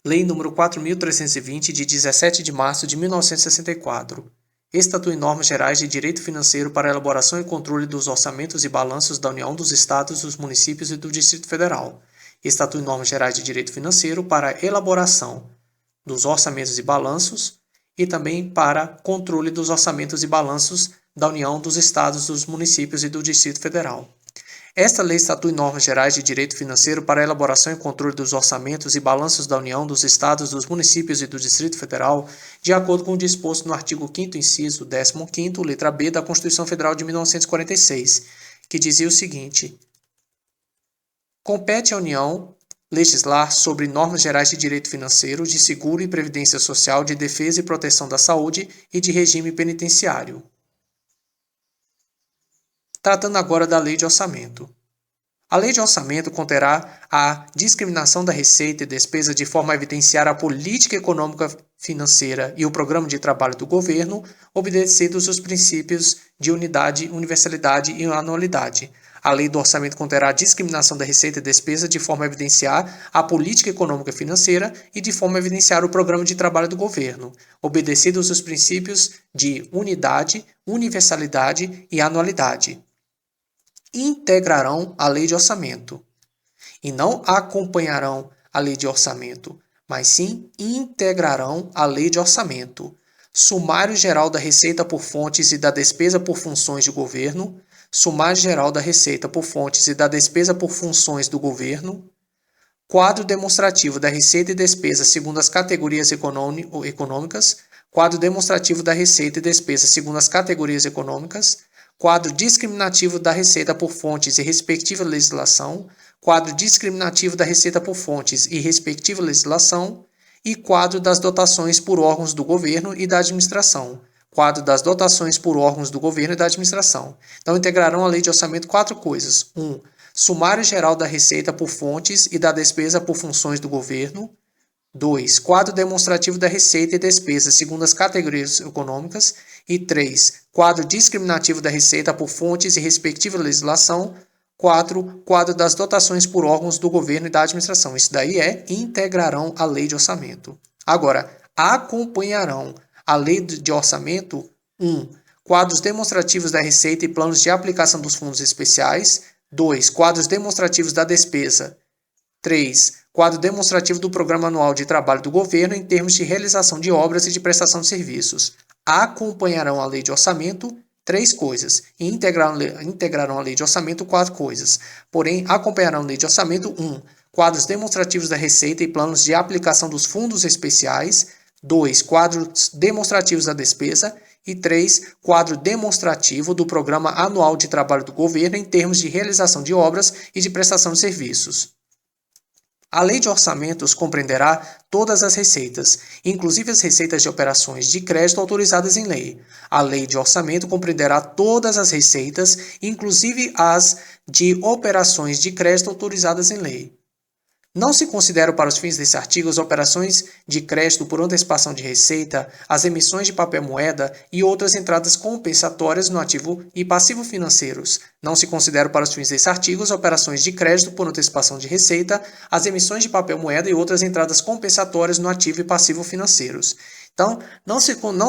Lei nº 4.320, de 17 de março de 1964. Estatui normas gerais de direito financeiro para a elaboração e controle dos orçamentos e balanços da União, dos Estados, dos municípios e do Distrito Federal. Estatui normas gerais de direito financeiro para a elaboração dos orçamentos e balanços e também para controle dos orçamentos e balanços da União, dos Estados, dos municípios e do Distrito Federal. Esta lei estatui normas gerais de direito financeiro para a elaboração e controle dos orçamentos e balanços da União, dos Estados, dos municípios e do Distrito Federal, de acordo com o disposto no artigo 5º, inciso 15º, letra B, da Constituição Federal de 1946, que dizia o seguinte: compete à União legislar sobre normas gerais de direito financeiro, de seguro e previdência social, de defesa e proteção da saúde e de regime penitenciário. Tratando agora da Lei de Orçamento. A Lei de Orçamento conterá a discriminação da receita e despesa de forma a evidenciar a política econômica financeira e o programa de trabalho do governo, obedecidos os princípios de unidade, universalidade e anualidade. A Lei do Orçamento conterá a discriminação da receita e despesa de forma a evidenciar a política econômica financeira e de forma a evidenciar o programa de trabalho do governo, obedecidos os princípios de unidade, universalidade e anualidade. Integrarão a Lei de Orçamento, e não acompanharão a Lei de Orçamento, mas sim integrarão a Lei de Orçamento. Sumário geral da receita por fontes e da despesa por funções de governo, sumário geral da receita por fontes e da despesa por funções do governo, quadro demonstrativo da receita e despesa segundo as categorias econômicas, quadro demonstrativo da receita e despesa segundo as categorias econômicas, quadro discriminativo da receita por fontes e respectiva legislação, quadro discriminativo da receita por fontes e respectiva legislação, e quadro das dotações por órgãos do governo e da administração. Quadro das dotações por órgãos do governo e da administração. Então, integrarão a Lei de Orçamento 4 coisas. 1. Sumário geral da receita por fontes e da despesa por funções do governo. 2. Quadro demonstrativo da receita e despesa segundo as categorias econômicas. E 3. Quadro discriminativo da receita por fontes e respectiva legislação. 4. Quadro das dotações por órgãos do governo e da administração. Isso daí integrarão a Lei de Orçamento. Agora, acompanharão a Lei de Orçamento. 1. Quadros demonstrativos da receita e planos de aplicação dos fundos especiais. 2. Quadros demonstrativos da despesa. 3. Quadro demonstrativo do Programa Anual de Trabalho do Governo em termos de realização de obras e de prestação de serviços. Acompanharão a Lei de Orçamento 3 coisas e integrarão a Lei de Orçamento 4 coisas. Porém, acompanharão a Lei de Orçamento 1. Quadros demonstrativos da receita e planos de aplicação dos fundos especiais. 2. Quadros demonstrativos da despesa. E 3. Quadro demonstrativo do Programa Anual de Trabalho do Governo em termos de realização de obras e de prestação de serviços. A Lei de Orçamentos compreenderá todas as receitas, inclusive as receitas de operações de crédito autorizadas em lei. A Lei de Orçamento compreenderá todas as receitas, inclusive as de operações de crédito autorizadas em lei. Não se consideram para os fins desse artigo as operações de crédito por antecipação de receita, as emissões de papel-moeda e outras entradas compensatórias no ativo e passivo financeiros. Não se consideram para os fins desse artigo as operações de crédito por antecipação de receita, as emissões de papel-moeda e outras entradas compensatórias no ativo e passivo financeiros. Então, não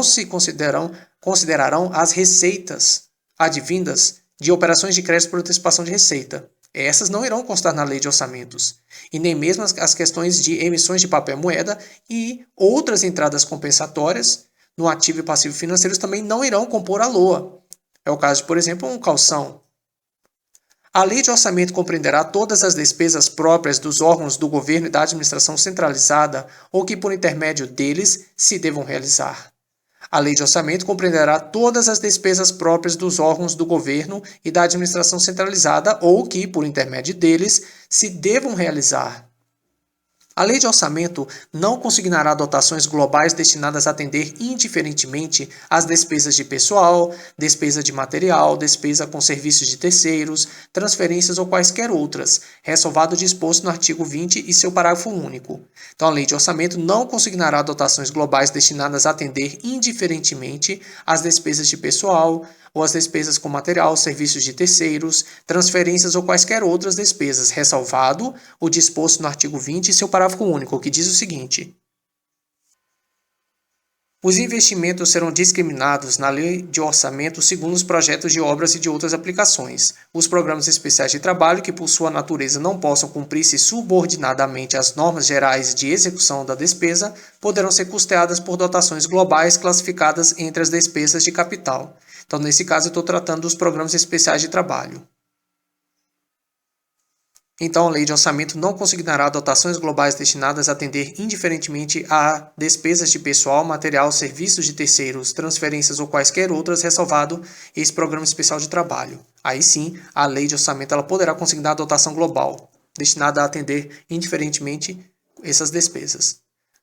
se considerarão as receitas advindas de operações de crédito por antecipação de receita. Essas não irão constar na Lei de Orçamentos, e nem mesmo as questões de emissões de papel-moeda e outras entradas compensatórias no ativo e passivo financeiros também não irão compor a LOA. É o caso de, por exemplo, um calção. A Lei de Orçamento compreenderá todas as despesas próprias dos órgãos do governo e da administração centralizada ou que, por intermédio deles, se devam realizar. A Lei de Orçamento compreenderá todas as despesas próprias dos órgãos do governo e da administração centralizada ou que, por intermédio deles, se devam realizar. A Lei de Orçamento não consignará dotações globais destinadas a atender indiferentemente às despesas de pessoal, despesa de material, despesa com serviços de terceiros, transferências ou quaisquer outras, ressalvado o disposto no artigo 20 e seu parágrafo único. Então, a Lei de Orçamento não consignará dotações globais destinadas a atender indiferentemente às despesas de pessoal, ou as despesas com material, serviços de terceiros, transferências ou quaisquer outras despesas, ressalvado o disposto no artigo 20 e seu parágrafo parágrafo único, que diz o seguinte: os investimentos serão discriminados na Lei de Orçamento segundo os projetos de obras e de outras aplicações. Os programas especiais de trabalho, que por sua natureza não possam cumprir-se subordinadamente às normas gerais de execução da despesa, poderão ser custeadas por dotações globais classificadas entre as despesas de capital. Então, nesse caso, eu estou tratando dos programas especiais de trabalho. Então, a Lei de Orçamento não consignará dotações globais destinadas a atender indiferentemente a despesas de pessoal, material, serviços de terceiros, transferências ou quaisquer outras, ressalvado esse Programa Especial de Trabalho. Aí sim, a Lei de Orçamento ela poderá consignar a dotação global, destinada a atender indiferentemente essas despesas.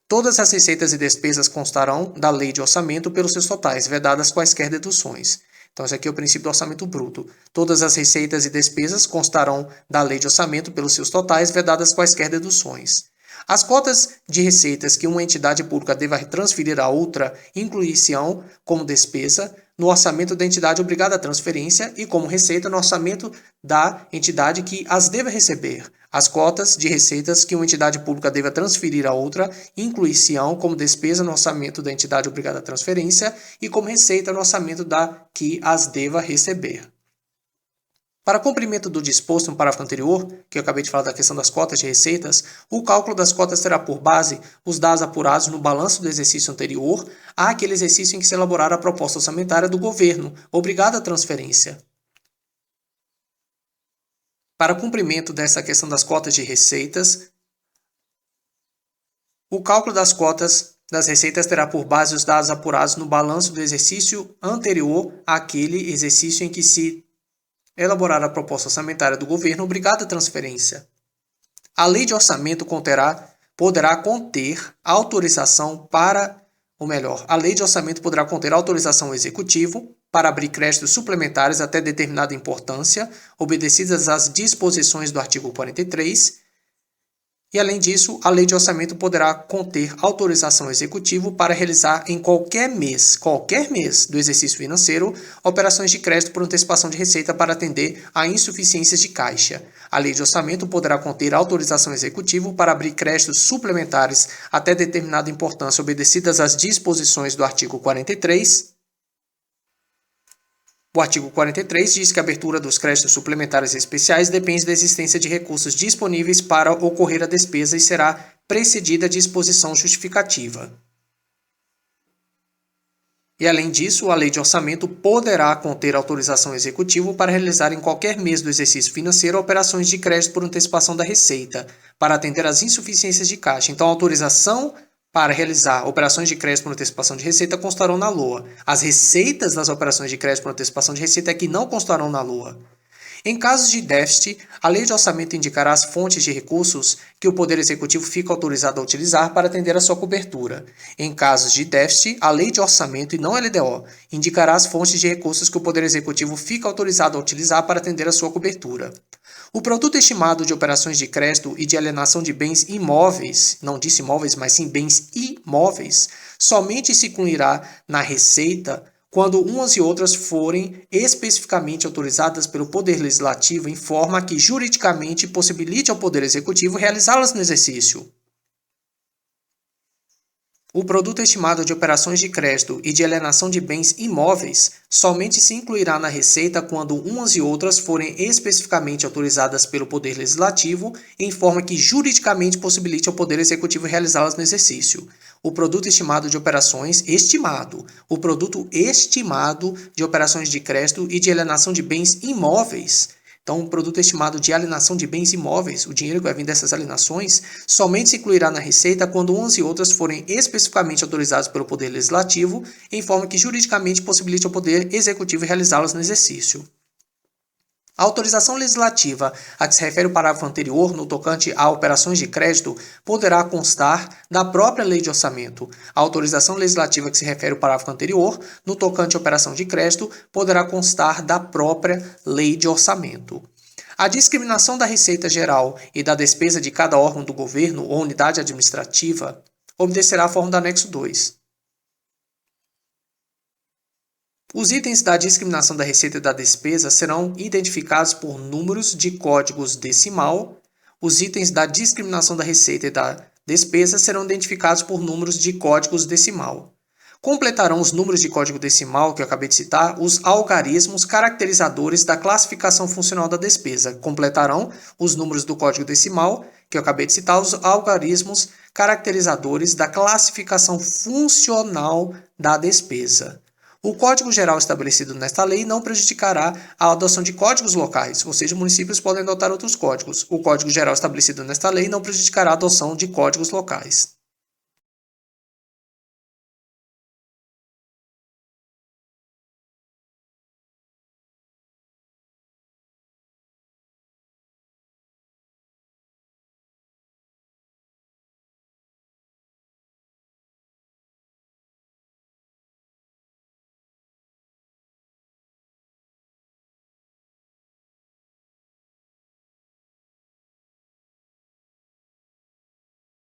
Todas as receitas e despesas constarão da Lei de Orçamento pelos seus totais, vedadas quaisquer deduções. Então, esse aqui é o princípio do orçamento bruto. Todas as receitas e despesas constarão da Lei de Orçamento pelos seus totais, vedadas quaisquer deduções. As cotas de receitas que uma entidade pública deva transferir a outra incluir-se-ão como despesa no orçamento da entidade obrigada à transferência e como receita no orçamento da entidade que as deva receber. As cotas de receitas que uma entidade pública deva transferir a outra incluir-se-ão como despesa no orçamento da entidade obrigada à transferência e como receita no orçamento da que as deva receber. Para cumprimento do disposto no parágrafo anterior, que eu acabei de falar da questão das cotas de receitas, o cálculo das cotas terá por base os dados apurados no balanço do exercício anterior àquele exercício em que se elaborar a proposta orçamentária do governo, obrigada à transferência. Para cumprimento dessa questão das cotas de receitas, o cálculo das cotas das receitas terá por base os dados apurados no balanço do exercício anterior àquele exercício em que se elaborar a proposta orçamentária do governo obrigada à transferência. A Lei de Orçamento poderá conter autorização a Lei de Orçamento poderá conter autorização ao Executivo para abrir créditos suplementares até determinada importância, obedecidas às disposições do artigo 43. E, além disso, a Lei de Orçamento poderá conter autorização ao Executivo para realizar em qualquer mês do exercício financeiro, operações de crédito por antecipação de receita para atender a insuficiências de caixa. A Lei de Orçamento poderá conter autorização ao Executivo para abrir créditos suplementares até determinada importância, obedecidas às disposições do artigo 43. O artigo 43 diz que a abertura dos créditos suplementares especiais depende da existência de recursos disponíveis para ocorrer a despesa e será precedida de exposição justificativa. E, além disso, a Lei de Orçamento poderá conter autorização ao Executivo para realizar em qualquer mês do exercício financeiro operações de crédito por antecipação da receita, para atender às insuficiências de caixa. Então, a autorização para realizar operações de crédito por antecipação de receita constarão na LOA. As receitas das operações de crédito por antecipação de receita é que não constarão na LOA. Em casos de déficit, a Lei de Orçamento indicará as fontes de recursos que o Poder Executivo fica autorizado a utilizar para atender a sua cobertura. Em casos de déficit, a Lei de Orçamento, e não a LDO, indicará as fontes de recursos que o Poder Executivo fica autorizado a utilizar para atender a sua cobertura. O produto estimado de operações de crédito e de alienação de bens imóveis, não disse imóveis, mas sim bens imóveis, somente se incluirá na receita quando umas e outras forem especificamente autorizadas pelo Poder Legislativo em forma que juridicamente possibilite ao Poder Executivo realizá-las no exercício. O produto estimado de operações de crédito e de alienação de bens imóveis somente se incluirá na receita quando umas e outras forem especificamente autorizadas pelo Poder Legislativo em forma que juridicamente possibilite ao Poder Executivo realizá-las no exercício. O produto estimado de operações o produto estimado de operações de crédito e de alienação de bens imóveis. Então, o produto estimado de alienação de bens imóveis, o dinheiro que vai vir dessas alienações, somente se incluirá na receita quando umas e outras forem especificamente autorizadas pelo Poder Legislativo, em forma que juridicamente possibilite ao Poder Executivo realizá-las no exercício. A autorização legislativa a que se refere o parágrafo anterior, no tocante a operações de crédito, poderá constar da própria Lei de Orçamento. A autorização legislativa a que se refere o parágrafo anterior, no tocante à operação de crédito, poderá constar da própria Lei de Orçamento. A discriminação da receita geral e da despesa de cada órgão do governo ou unidade administrativa obedecerá à forma do anexo 2. Os itens da discriminação da receita e da despesa serão identificados por números de códigos decimal. Os itens da discriminação da receita e da despesa serão identificados por números de códigos decimal. Completarão os números de código decimal que eu acabei de citar os algarismos caracterizadores da classificação funcional da despesa. Completarão os números do código decimal que eu acabei de citar os algarismos caracterizadores da classificação funcional da despesa. O código geral estabelecido nesta lei não prejudicará a adoção de códigos locais, ou seja, municípios podem adotar outros códigos. O código geral estabelecido nesta lei não prejudicará a adoção de códigos locais.